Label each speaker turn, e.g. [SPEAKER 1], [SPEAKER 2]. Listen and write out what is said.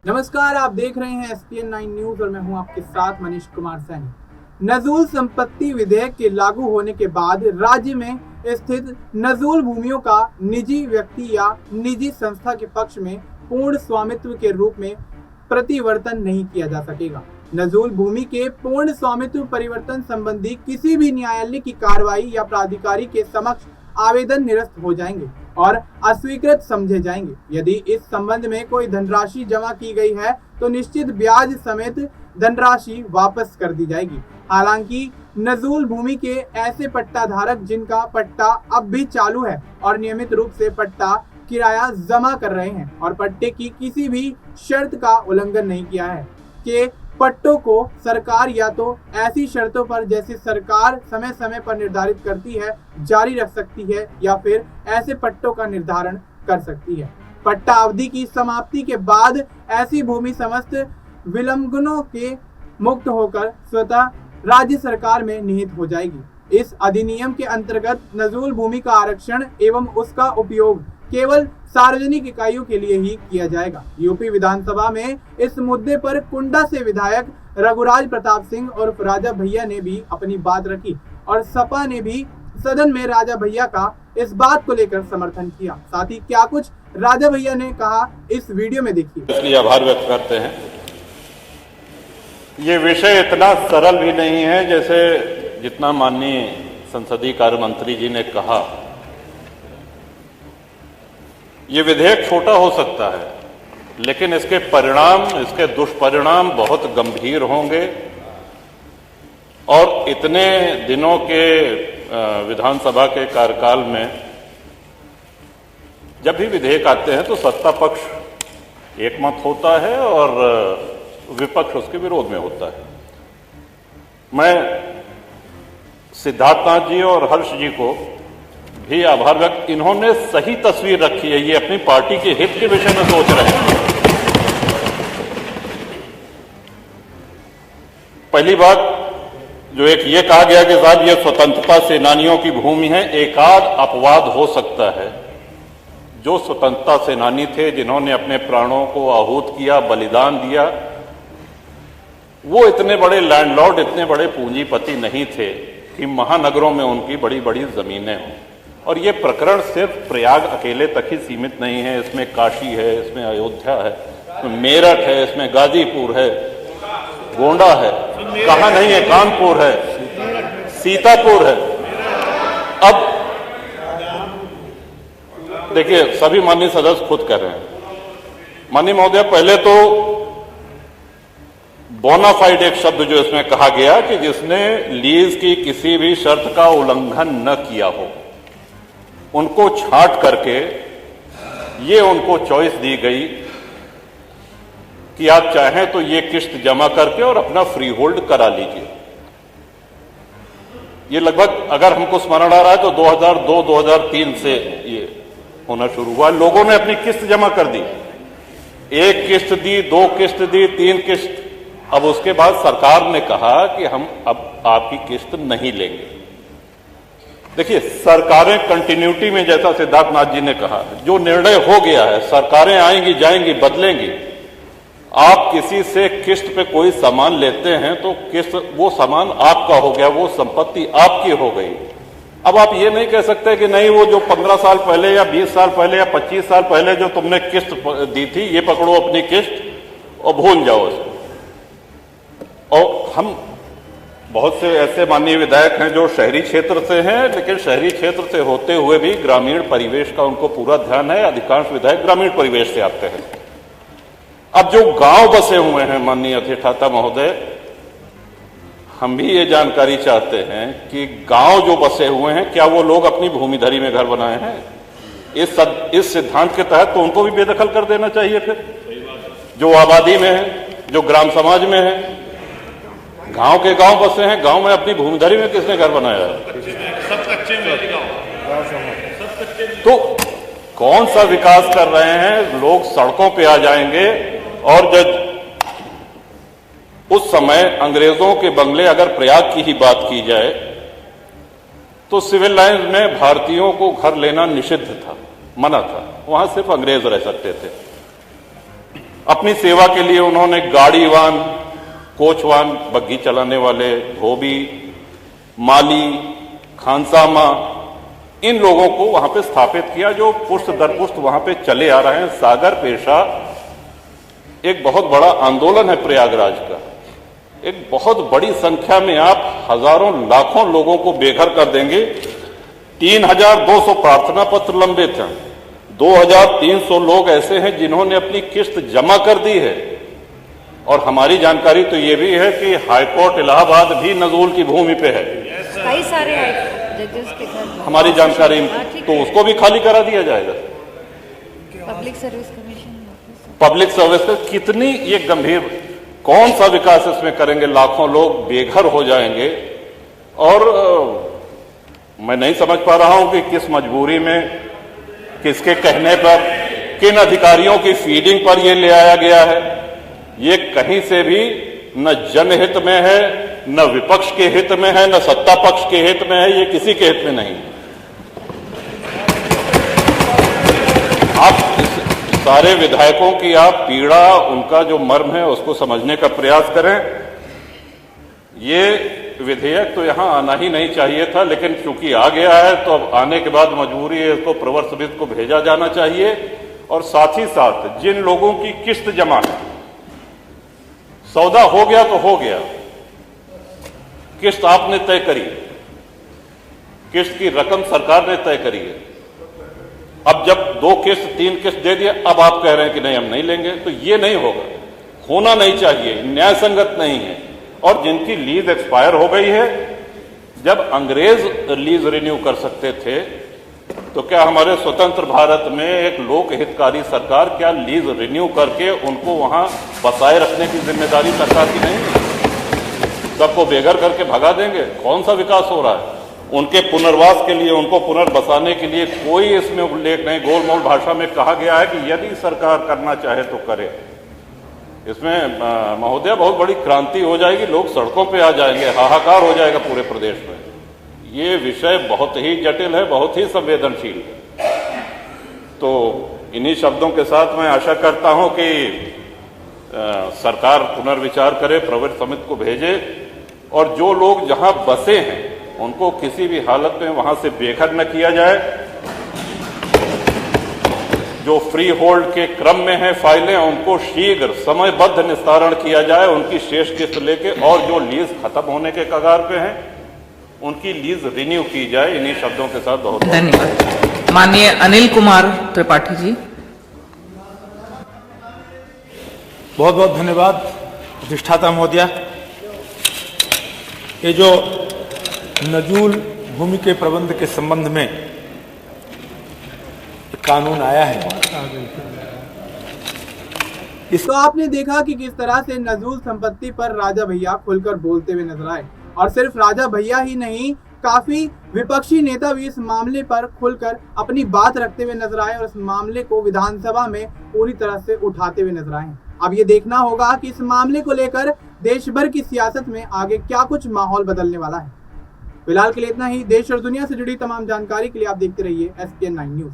[SPEAKER 1] नमस्कार, आप देख रहे हैं SPN 9 न्यूज और मैं हूं आपके साथ मनीष कुमार सैनी। नजूल संपत्ति विधेयक के लागू होने के बाद राज्य में स्थित नजूल भूमियों का निजी व्यक्ति या निजी संस्था के पक्ष में पूर्ण स्वामित्व के रूप में परिवर्तन नहीं किया जा सकेगा। नजूल भूमि के पूर्ण स्वामित्व परिवर्तन संबंधी किसी भी न्यायालय की कार्रवाई या प्राधिकारी के समक्ष आवेदन निरस्त हो जाएंगे और अस्वीकृत समझे जाएंगे। यदि इस संबंध में कोई धनराशि जमा की गई है तो निश्चित ब्याज समेत धनराशि वापस कर दी जाएगी। हालांकि नजूल भूमि के ऐसे पट्टाधारक जिनका पट्टा अब भी चालू है और नियमित रूप से पट्टा किराया जमा कर रहे हैं और पट्टे की किसी भी शर्त का उल्लंघन नहीं किया है कि पट्टों को सरकार या तो ऐसी शर्तों पर जैसे सरकार समय समय पर निर्धारित करती है जारी रख सकती है या फिर ऐसे पट्टों का निर्धारण कर सकती है। पट्टा अवधि की समाप्ति के बाद ऐसी भूमि समस्त विलंबनों के मुक्त होकर स्वतः राज्य सरकार में निहित हो जाएगी। इस अधिनियम के अंतर्गत नजूल भूमि का आरक्षण एवं उसका उपयोग केवल सार्वजनिक इकाइयों के लिए ही किया जाएगा। यूपी विधानसभा में इस मुद्दे पर कुंडा से विधायक रघुराज प्रताप सिंह और राजा भैया ने भी अपनी बात रखी और सपा ने भी सदन में राजा भैया का इस बात को लेकर समर्थन किया। साथ ही क्या कुछ राजा भैया ने कहा इस वीडियो में देखिए।
[SPEAKER 2] इसलिए आभार व्यक्त करते हैं। ये विषय इतना सरल भी नहीं है जैसे जितना माननीय संसदीय कार्य मंत्री जी ने कहा। ये विधेयक छोटा हो सकता है लेकिन इसके परिणाम, इसके दुष्परिणाम बहुत गंभीर होंगे और इतने दिनों के विधानसभा के कार्यकाल में जब भी विधेयक आते हैं तो सत्ता पक्ष एकमत होता है और विपक्ष उसके विरोध में होता है। मैं सिद्धार्थनाथ जी और हर्ष जी को भी आभार व्यक्त, इन्होंने सही तस्वीर रखी है। ये अपनी पार्टी के हित के विषय में सोच रहे हैं। पहली बात जो एक ये कहा गया कि साहब ये स्वतंत्रता सेनानियों की भूमि है, एकाध अपवाद हो सकता है। जो स्वतंत्रता सेनानी थे जिन्होंने अपने प्राणों को आहूत किया, बलिदान दिया, वो इतने बड़े लैंडलॉर्ड, इतने बड़े पूंजीपति नहीं थे कि महानगरों में उनकी बड़ी बड़ी जमीनें हों। और ये प्रकरण सिर्फ प्रयाग अकेले तक ही सीमित नहीं है। इसमें काशी है, इसमें अयोध्या है, इसमें मेरठ है, इसमें गाजीपुर है, गोंडा है, कहां नहीं है, कानपुर है, सीतापुर है। अब देखिए, सभी माननीय सदस्य खुद कह रहे हैं। माननीय महोदय, पहले तो बोनाफाइड एक शब्द जो इसमें कहा गया कि जिसने लीज की किसी भी शर्त का उल्लंघन न किया हो, उनको छांट करके ये उनको चॉइस दी गई कि आप चाहें तो ये किस्त जमा करके और अपना फ्री होल्ड करा लीजिए। ये लगभग, अगर हमको स्मरण आ रहा है तो 2002-2003 से ये होना शुरू हुआ। लोगों ने अपनी किस्त जमा कर दी, एक किस्त दी, दो किस्त दी, तीन किस्त। अब उसके बाद सरकार ने कहा कि हम अब आपकी किस्त नहीं लेंगे। देखिए, सरकारें कंटिन्यूटी में, जैसा सिद्धार्थनाथ जी ने कहा, जो निर्णय हो गया है, सरकारें आएंगी जाएंगी बदलेंगी। आप किसी से किस्त पे कोई सामान लेते हैं तो किस्त, वो सामान आपका हो गया, वो संपत्ति आपकी हो गई। अब आप ये नहीं कह सकते कि नहीं, वो जो 15 साल पहले या 20 साल पहले या 25 साल पहले जो तुमने किस्त दी थी, ये पकड़ो अपनी किस्त और भूल जाओ इसको। और हम बहुत से ऐसे माननीय विधायक हैं जो शहरी क्षेत्र से हैं, लेकिन शहरी क्षेत्र से होते हुए भी ग्रामीण परिवेश का उनको पूरा ध्यान है। अधिकांश विधायक ग्रामीण परिवेश से आते हैं। अब जो गांव बसे हुए हैं, माननीय अधिष्ठाता महोदय, हम भी ये जानकारी चाहते हैं कि गांव जो बसे हुए हैं, क्या वो लोग अपनी भूमिधरी में घर बनाए हैं? इस सिद्धांत के तहत तो उनको भी बेदखल कर देना चाहिए। फिर जो आबादी में है, जो ग्राम समाज में है, गांव के गांव बसे हैं, गांव में अपनी भूमिधरी में किसने घर बनाया है? सब कच्चे में गांव। तो कौन सा विकास कर रहे हैं? लोग सड़कों पे आ जाएंगे। और जब उस समय अंग्रेजों के बंगले, अगर प्रयाग की ही बात की जाए, तो सिविल लाइंस में भारतीयों को घर लेना निषिद्ध था, मना था। वहां सिर्फ अंग्रेज रह सकते थे। अपनी सेवा के लिए उन्होंने गाड़ीवान, कोचवान, बग्घी चलाने वाले, धोबी, माली, खानसामा, इन लोगों को वहां पे स्थापित किया जो पुष्ट दर पुष्ट वहां पे चले आ रहे हैं। सागर पेशा एक बहुत बड़ा आंदोलन है प्रयागराज का। एक बहुत बड़ी संख्या में आप हजारों लाखों लोगों को बेघर कर देंगे। 3200 प्रार्थना पत्र लंबित हैं। 2300 लोग ऐसे हैं जिन्होंने अपनी किस्त जमा कर दी है। और हमारी जानकारी तो ये भी है कि हाईकोर्ट इलाहाबाद भी नजूल की भूमि पे है।
[SPEAKER 3] कई सारे जजेस के घर
[SPEAKER 2] हमारी जानकारी, तो उसको भी खाली करा दिया जाएगा।
[SPEAKER 3] Public service commission,
[SPEAKER 2] public service का कितनी ये गंभीर, कौन सा विकास इसमें करेंगे? लाखों लोग बेघर हो जाएंगे। और मैं नहीं समझ पा रहा हूं कि किस मजबूरी में, किसके कहने पर, किन अधिकारियों की फीडिंग पर यह ले आया गया है। ये कहीं से भी न जनहित में है, न विपक्ष के हित में है, न सत्ता पक्ष के हित में है। ये किसी के हित में नहीं है। आप सारे विधायकों की आप पीड़ा, उनका जो मर्म है उसको समझने का प्रयास करें। ये विधेयक तो यहां आना ही नहीं चाहिए था, लेकिन चूंकि आ गया है तो अब आने के बाद मजबूरी है, इसको प्रवर समिति को भेजा जाना चाहिए। और साथ ही साथ जिन लोगों की किस्त जमा है, सौदा हो गया तो हो गया, किस्त आपने तय करी, किस्त की रकम सरकार ने तय करी है। अब जब 2 किस्त 3 किस्त दे दिया, अब आप कह रहे हैं कि नहीं हम नहीं लेंगे, तो ये नहीं होगा, होना नहीं चाहिए, न्याय संगत नहीं है। और जिनकी लीज एक्सपायर हो गई है, जब अंग्रेज लीज रिन्यू कर सकते थे, तो क्या हमारे स्वतंत्र भारत में एक लोक हितकारी सरकार क्या लीज रिन्यू करके उनको वहां बसाए रखने की जिम्मेदारी सरकार की नहीं है? सबको बेघर करके भगा देंगे? कौन सा विकास हो रहा है? उनके पुनर्वास के लिए, उनको पुनर्बसाने के लिए कोई इसमें उल्लेख नहीं। गोलमोल भाषा में कहा गया है कि यदि सरकार करना चाहे तो करे। इसमें महोदय बहुत बड़ी क्रांति हो जाएगी, लोग सड़कों पे आ जाएंगे, हाहाकार हो जाएगा पूरे प्रदेश में। ये विषय बहुत ही जटिल है, बहुत ही संवेदनशील है। तो इन्हीं शब्दों के साथ मैं आशा करता हूं कि सरकार पुनर्विचार करे, प्रवर समिति को भेजे, और जो लोग जहां बसे हैं उनको किसी भी हालत में वहां से बेघर न किया जाए। जो फ्री होल्ड के क्रम में है फाइलें, उनको शीघ्र समयबद्ध निस्तारण किया जाए, उनकी शेष किस्त लेके, और जो लीज खत्म होने के कगार पे हैं उनकी लीज रिन्यू की जाए। इन्हीं शब्दों के साथ बहुत
[SPEAKER 4] धन्यवाद। माननीय अनिल कुमार त्रिपाठी जी।
[SPEAKER 5] बहुत बहुत धन्यवाद अधिष्ठाता महोदया। ये जो नजूल भूमि के प्रबंध के संबंध में कानून आया है,
[SPEAKER 1] इसको आपने देखा कि किस तरह से नजूल संपत्ति पर राजा भैया खुलकर बोलते हुए नजर आए। और सिर्फ राजा भैया ही नहीं, काफी विपक्षी नेता भी इस मामले पर खुलकर अपनी बात रखते हुए नजर आए और इस मामले को विधानसभा में पूरी तरह से उठाते हुए नजर आए। अब ये देखना होगा कि इस मामले को लेकर देश भर की सियासत में आगे क्या कुछ माहौल बदलने वाला है। फिलहाल के लिए इतना ही। देश और दुनिया से जुड़ी तमाम जानकारी के लिए आप देखते रहिए SPN9 न्यूज।